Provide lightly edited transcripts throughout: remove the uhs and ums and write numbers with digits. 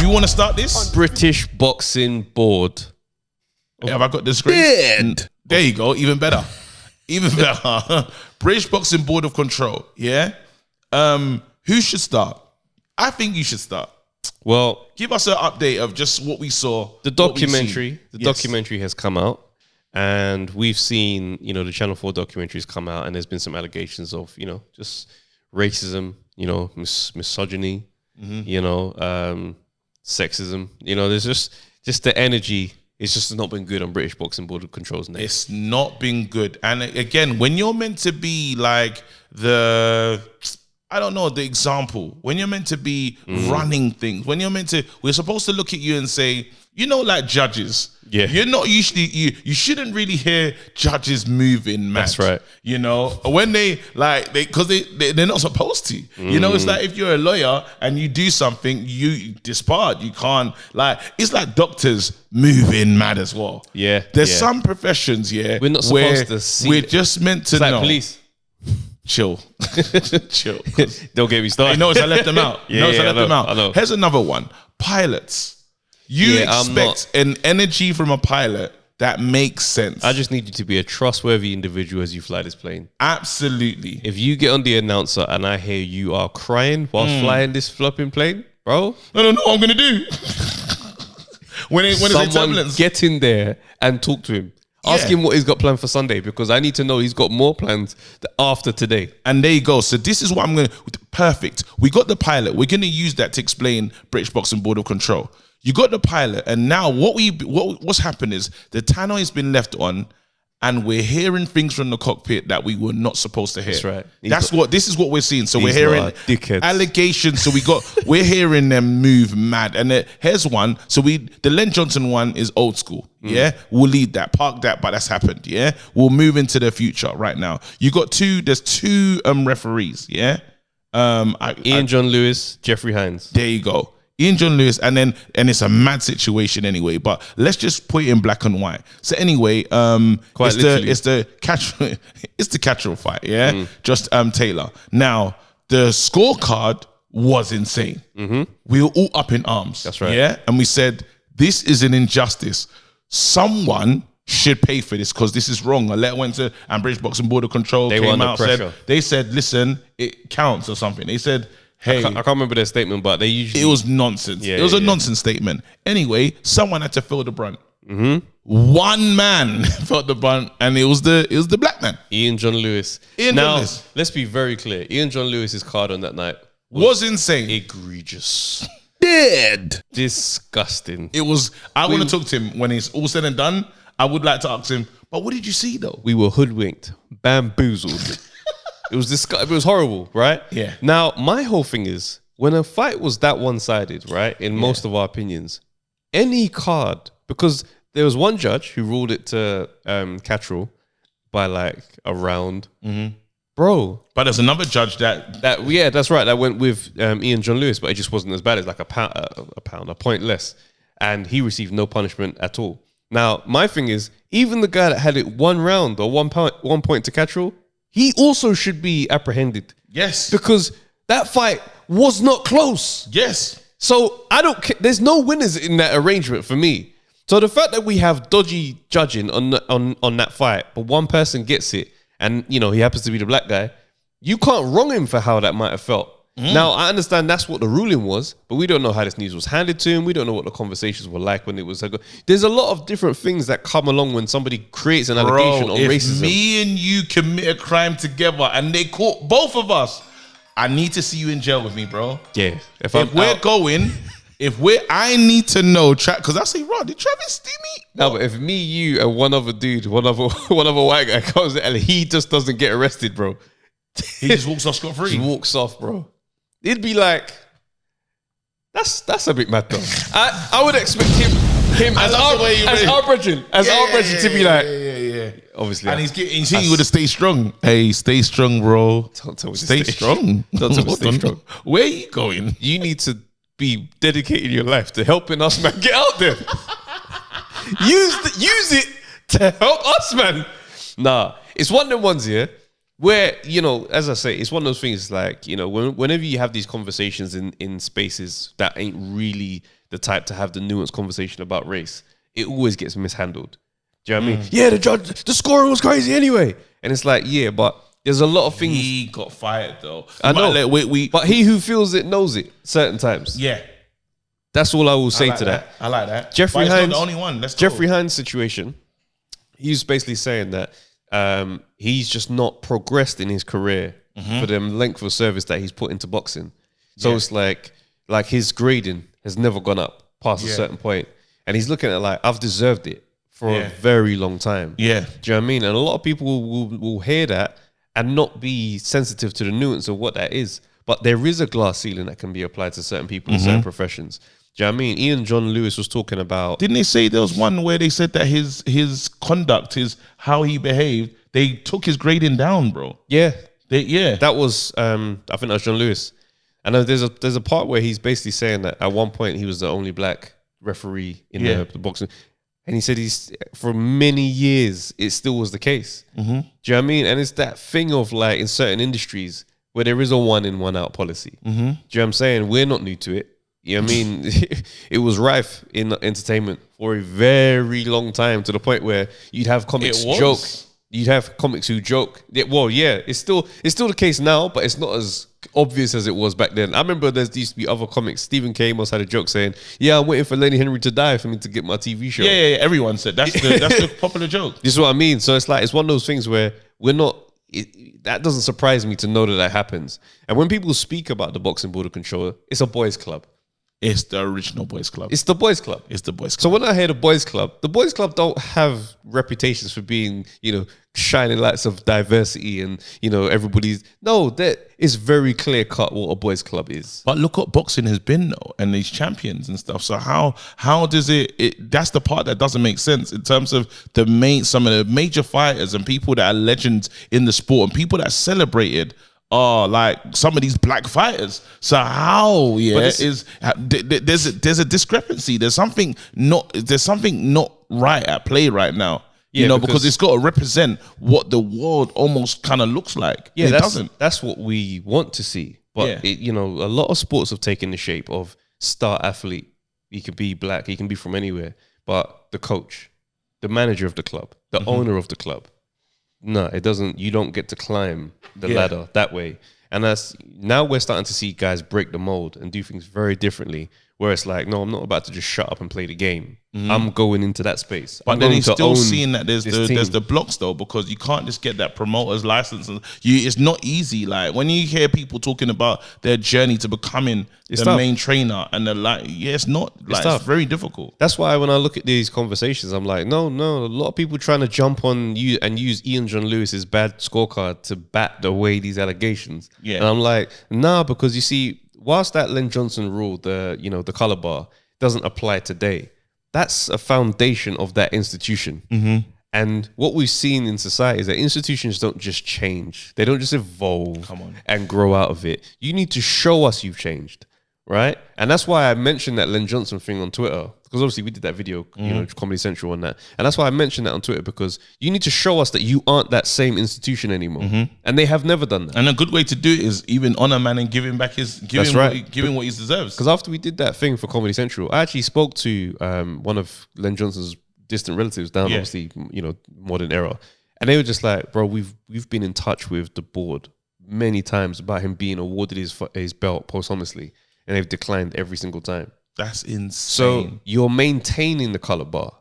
Who want to start this? British Boxing Board. Have I got the screen? There you go. Even better. Even better. British Boxing Board of Control. Yeah. Who should start? I think you should start. Well, give us an update of just what we saw. The documentary. The documentary has come out, and we've seen, the Channel 4 documentaries come out, and there's been some allegations of, just racism, misogyny, sexism. There's just the energy. It's just not been good on British Boxing Board of Control's name. It's not been good. And again, when you're meant to be like the example, when you're meant to be running things, we're supposed to look at you and say, like judges. Yeah. You're not usually, you shouldn't really hear judges moving, man. That's right. When because they're not supposed to. It's like if you're a lawyer and you do something, you dispart. You can't, it's like doctors moving mad as well. Yeah. There's some professions, we're not supposed to see. We're just meant to know. Like police. Chill. Chill. Don't get me started. Notice I left them out. I know. Here's another one. Pilots. You expect an energy from a pilot that makes sense. I just need you to be a trustworthy individual as you fly this plane. Absolutely. If you get on the announcer and I hear you are crying whilst flying this flopping plane, bro. I don't know what I'm going to do. when Someone get in there and talk to him. Ask him what he's got planned for Sunday, because I need to know he's got more plans after today. And there you go. So this is what I'm going to... Perfect. We got the pilot. We're going to use that to explain British Boxing Board of Control. You got the pilot, and now what's happened is the tannoy has been left on, and we're hearing things from the cockpit that we were not supposed to hear. That's right. This is what we're seeing. So we're hearing allegations. So we're hearing them move mad. And here's one. So the Len Johnson one is old school. Yeah, we'll lead that, park that, but that's happened. Yeah, we'll move into the future right now. There's two referees. Yeah, Ian John Lewis, Jeffrey Hines. There you go. Ian John Lewis, and it's a mad situation anyway, but let's just put it in black and white. So anyway, it's the catch fight, yeah? Just Taylor. Now, the scorecard was insane. We were all up in arms. That's right. Yeah, and we said, this is an injustice. Someone should pay for this because this is wrong. A letter went to British Boxing Board of Control, came out, said, listen, it counts or something. They said, hey, I can't remember their statement, but they usually... It was nonsense. It was a nonsense statement. Anyway, someone had to feel the brunt. One man felt the brunt, and it was the black man. Ian John Lewis. Let's be very clear. Ian John Lewis's card on that night was insane. Egregious. Dead. Disgusting. It was... I want to talk to him when it's all said and done. I would like to ask him, but what did you see, though? We were hoodwinked. Bamboozled. It was horrible, right? Yeah. Now, my whole thing is, when a fight was that one-sided, right, in most of our opinions, any card, because there was one judge who ruled it to Cattrall by a round. Bro. But there's another judge that's right, that went with Ian John Lewis, but it just wasn't as bad as a point less. And he received no punishment at all. Now, my thing is, even the guy that had it one round or 1 point to Cattrall, he also should be apprehended. Yes. Because that fight was not close. Yes. So I don't care. There's no winners in that arrangement for me. So the fact that we have dodgy judging on that fight, but one person gets it, and he happens to be the black guy, you can't wrong him for how that might have felt. Now, I understand that's what the ruling was, but we don't know how this news was handed to him. We don't know what the conversations were like when it was... There's a lot of different things that come along when somebody creates an allegation on racism. If me and you commit a crime together and they caught both of us, I need to see you in jail with me, bro. Yeah. I need to know... Because I say, Rod, did Travis see me? No, but if me, you, and one other dude, one other white guy comes and he just doesn't get arrested, bro. He just walks off scot-free. He walks off, bro. It'd be like, that's a bit mad though. I would expect him as our brethren to be like, obviously. And he's hitting you with a stay strong. Hey, stay strong, bro. Don't tell me to stay strong. Don't tell me to stay strong. Where are you going? You need to be dedicating your life to helping us, man. Get out there. Use it to help us, man. Nah, it's one of them ones here. where, you know, as I say, it's one of those things like, you know, whenever you have these conversations in spaces that ain't really the type to have the nuanced conversation about race, it always gets mishandled. Do you know what I mean? Yeah, the scoring was crazy anyway. And it's like, yeah, but there's a lot of things. He got fired though. I know. But he who feels it knows it certain times. Yeah. That's all I will say to that. I like that. Jeffrey Hines, not the only one. Jeffrey Hines' situation, he's basically saying that he's just not progressed in his career for the length of service that he's put into boxing. So it's like his grading has never gone up past a certain point. And he's looking at like, I've deserved it for a very long time. Yeah. Do you know what I mean? And a lot of people will hear that and not be sensitive to the nuance of what that is. But there is a glass ceiling that can be applied to certain people in certain professions. Do you know what I mean? Ian John Lewis was talking about... Didn't they say there was one where they said that his conduct, how he behaved, they took his grading down, bro? Yeah. That was, I think that was John Lewis. And there's a part where he's basically saying that at one point he was the only black referee in the boxing. And he said for many years, it still was the case. Do you know what I mean? And it's that thing of like in certain industries where there is a 1 in 1 out policy. Do you know what I'm saying? We're not new to it. You know what I mean? It was rife in entertainment for a very long time, to the point where you'd have comics joke. You'd have comics who joke. It's still the case now, but it's not as obvious as it was back then. I remember there used to be other comics. Stephen K. Amos had a joke saying, "Yeah, I'm waiting for Lenny Henry to die for me to get my TV show." Yeah. Everyone said that's the popular joke. This is what I mean. So it's one of those things where we're not. That doesn't surprise me to know that happens. And when people speak about the Boxing Board of Control, it's a boys' club. It's the original boys' club. It's the boys' club. It's the boys' club. So when I hear the boys' club don't have reputations for being, you know, shining lights of diversity and, you know, everybody's... No, that is very clear cut what a boys' club is. But look what boxing has been though, and these champions and stuff. So how does it that's the part that doesn't make sense in terms of some of the major fighters and people that are legends in the sport and people that celebrated like some of these black fighters. So how there's a discrepancy. There's something not right at play right now. You know, because it's got to represent what the world almost kind of looks like. Yeah, it doesn't. That's what we want to see. But you know, a lot of sports have taken the shape of star athlete. He can be black, he can be from anywhere, but the coach, the manager of the club, the owner of the club. No, it doesn't. You don't get to climb the ladder that way. And now we're starting to see guys break the mold and do things very differently. Where it's like, no, I'm not about to just shut up and play the game. I'm going into that space. But then he's still seeing that there's the blocks though, because you can't just get that promoter's license. It's not easy. Like when you hear people talking about their journey to becoming the main trainer, and they're like, it's not. It's very difficult. That's why when I look at these conversations, I'm like, no. A lot of people trying to jump on you and use Ian John Lewis's bad scorecard to bat away these allegations. Yeah, and I'm like, nah, because you see, whilst that Len Johnson rule, the color bar doesn't apply today, that's a foundation of that institution. And what we've seen in society is that institutions don't just change. They don't just evolve and grow out of it. You need to show us you've changed, right? And that's why I mentioned that Len Johnson thing on Twitter, because obviously we did that video, you know, Comedy Central on that. And that's why I mentioned that on Twitter, because you need to show us that you aren't that same institution anymore. And they have never done that. And a good way to do it is even honor man and give him back giving what he deserves. Because after we did that thing for Comedy Central, I actually spoke to one of Len Johnson's distant relatives down, obviously, you know, modern era. And they were just like, bro, we've been in touch with the board many times about him being awarded his belt posthumously. And they've declined every single time. That's insane. So you're maintaining the color bar.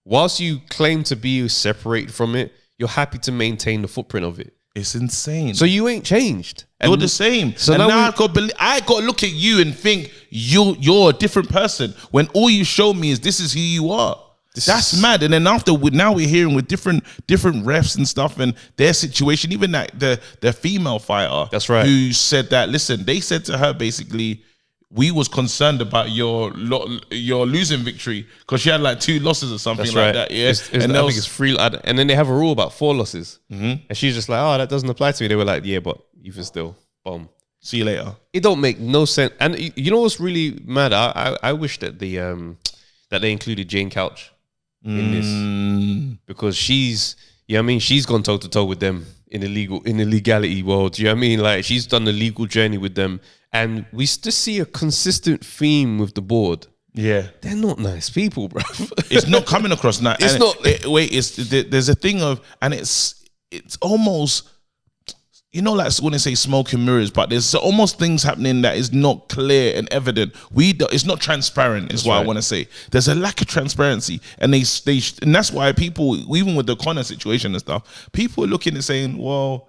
Whilst you claim to be separated from it, you're happy to maintain the footprint of it. It's insane. So you ain't changed. You're the same. So now I got to look at you and think you're a different person when all you show me is this is who you are. That's mad. And then now we're hearing with different refs and stuff and their situation. Even that the female fighter, that's right, who said that. Listen, they said to her basically, we was concerned about your losing victory because she had like 2 losses or something like that. Yeah, and I think it's 3. And then they have a rule about 4 losses, and she's just like, oh, that doesn't apply to me. They were like, yeah, but you can still bomb. See you later. It don't make no sense. And you know what's really mad? I wish that that they included Jane Couch in this, because she's gone toe to toe with them in the legality world. Do you know what I mean? Like, she's done the legal journey with them, and we just see a consistent theme with the board. Yeah, they're not nice people, bro. It's not coming across now. It's not. There's a thing of, and it's almost, you know, like when they say smoke and mirrors, but there's almost things happening that is not clear and evident. It's not transparent, is what I want to say. There's a lack of transparency, and and that's why people, even with the Connor situation and stuff, people are looking and saying, well,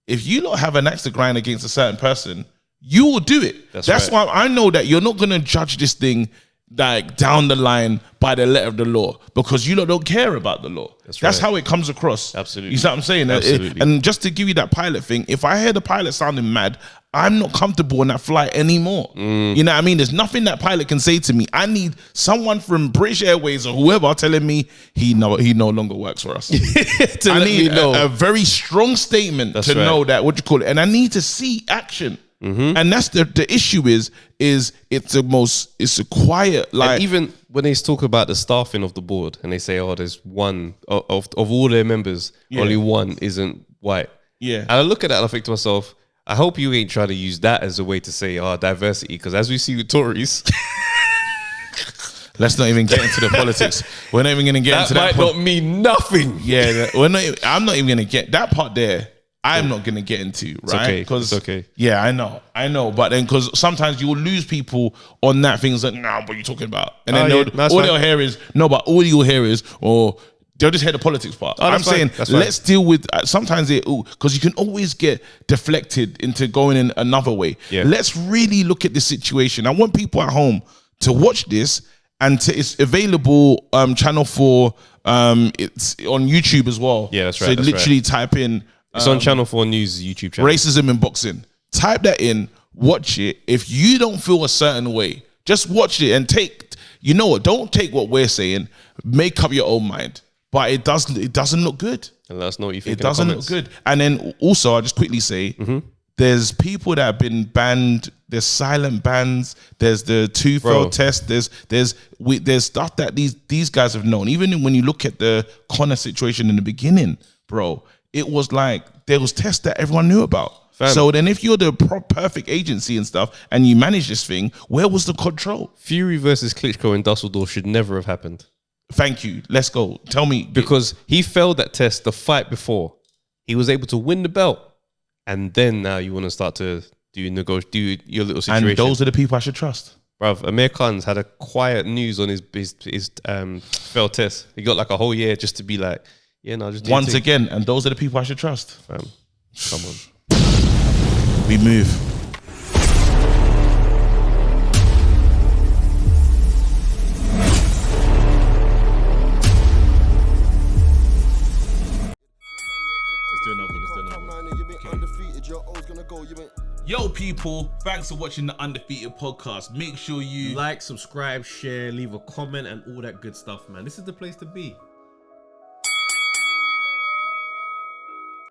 if you don't have an axe to grind against a certain person, you will do it. That's why I know that you're not going to judge this thing like down the line by the letter of the law, because you don't care about the law. That's how it comes across. Absolutely. You see what I'm saying? Absolutely. And just to give you that pilot thing, if I hear the pilot sounding mad, I'm not comfortable on that flight anymore. You know what I mean? There's nothing that pilot can say to me. I need someone from British Airways or whoever telling me he no longer works for us. I need a very strong statement to know that, what you call it, and I need to see action. And that's the issue is it's a quiet, like, and even when they talk about the staffing of the board and they say, oh, there's one of all their members, only one isn't white. Yeah. And I look at that and I think to myself, I hope you ain't trying to use that as a way to say, diversity, because as we see with Tories, let's not even get into the politics. We're not even going to get into that. That might not mean nothing. Yeah, I'm not even going to get that part there. I'm not going to get into, right? Because it's okay. Yeah, I know. But then, because sometimes you will lose people on that things like, nah, what are you talking about? And then all they'll hear is, no, but all you'll hear is, or they'll just hear the politics part. I'm saying, let's deal with, sometimes because you can always get deflected into going in another way. Yeah. Let's really look at the situation. I want people at home to watch this, and it's available, Channel 4, it's on YouTube as well. Yeah, that's right. So literally type in, it's on Channel 4 News YouTube channel. Racism in boxing. Type that in, watch it. If you don't feel a certain way, just watch it and you know what, don't take what we're saying, make up your own mind. But it doesn't look good. And let us know what you think. It doesn't look good. And then also, I'll just quickly say, there's people that have been banned. There's silent bans. There's the two-failed test. There's stuff that these guys have known. Even when you look at the Connor situation in the beginning, bro, it was like there was tests that everyone knew about. Fam. So then if you're the perfect agency and stuff and you manage this thing, where was the control? Fury versus Klitschko in Dusseldorf should never have happened. Thank you. Let's go. Tell me. Because he failed that test the fight before. He was able to win the belt. And then now you want to start to do your little situation. And those are the people I should trust. Bruv, Amir Khan's had a quiet news on his failed test. He got like a whole year just to be like, yeah, no, just do once again, and those are the people I should trust. Come on. We move. Let's do another one. Yo, people, thanks for watching the Undefeated podcast. Make sure you like, subscribe, share, leave a comment, and all that good stuff, man. This is the place to be.